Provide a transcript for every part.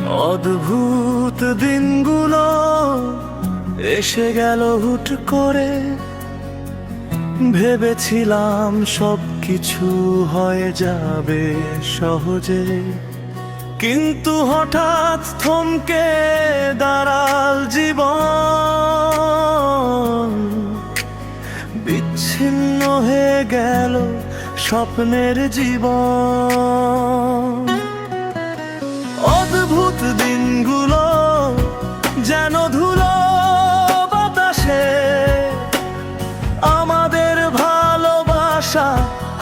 অদ্ভুত দিনগুলো এসে গেল হুট করে, ভেবেছিলাম সবকিছু হয়ে যাবে সহজে, কিন্তু হঠাৎ থমকে দাঁড়াল জীবন। বিচ্ছিন্ন হয়ে গেল স্বপ্নের জীবন। অদ্ভুত দিনগুলো যেন ধুলো বাতাসে, আমাদের ভালোবাসা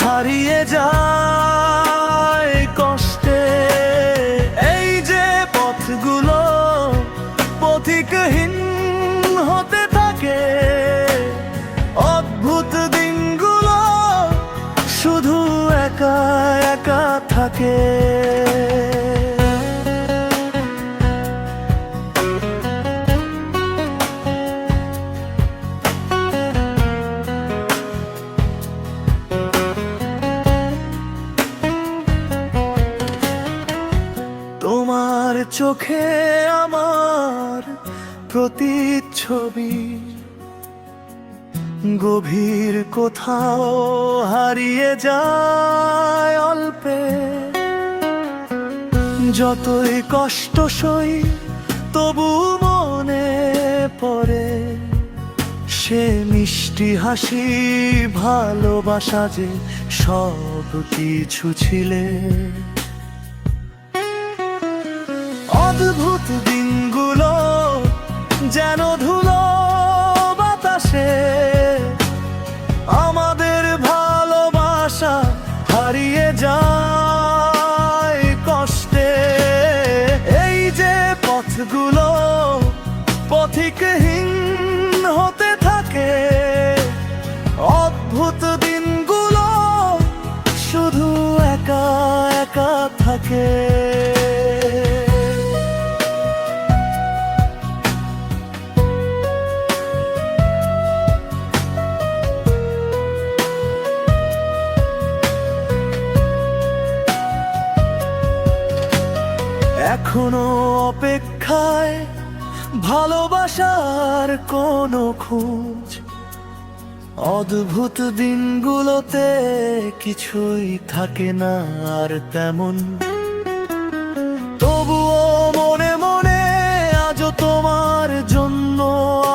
হারিয়ে যায় কষ্টে। এই যে পথগুলো পথিকহীন হতে থাকে, অদ্ভুত দিনগুলো শুধু একা একা থাকে। তোমার চোখে আমার প্রতিচ্ছবি গভীর কোথাও হারিয়ে যায় অল্পে। যতই কষ্ট সই তবু মনে পড়ে সে মিষ্টি হাসি, ভালোবাসা যে সব কিছু ছিলে। অদ্ভুত দিনগুলো যেন ধুলো বাতাসে, আমাদের ভালোবাসা হারিয়ে যায় কষ্টে। এই যে পথগুলো পথিকহীন হতে থাকে, অদ্ভুত দিনগুলো শুধু একা একা থাকে। এখনো অপেক্ষায় ভালোবাসার কোনো খোঁজ, অদ্ভুত দিনগুলোতে কিছুই থাকে না আর তেমন। তবুও মনে মনে আজও তোমার জন্য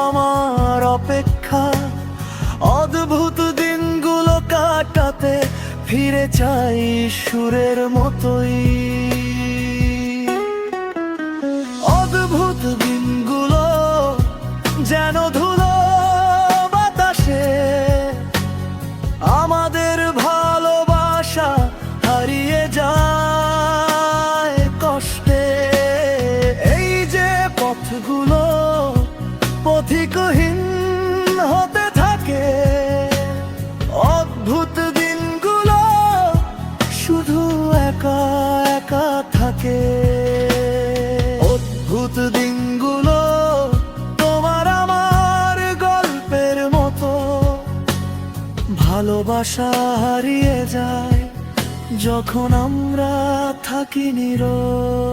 আমার অপেক্ষা। অদ্ভুত দিনগুলো কাটাতে ফিরে চাই সুরের মতোই। অদ্ভুত দিনগুলো যেন ধুলো বাতাসে, আমাদের ভালোবাসা হারিয়ে যায় কষ্টে। এই যে পথগুলো পথিকহীন হতে থাকে, অদ্ভুত দিনগুলো শুধু একা একা থাকে। অদ্ভুত দিনগুলো তোমার আমার গল্পের মতো, ভালোবাসা হারিয়ে যায় যখন আমরা থাকি নীরব।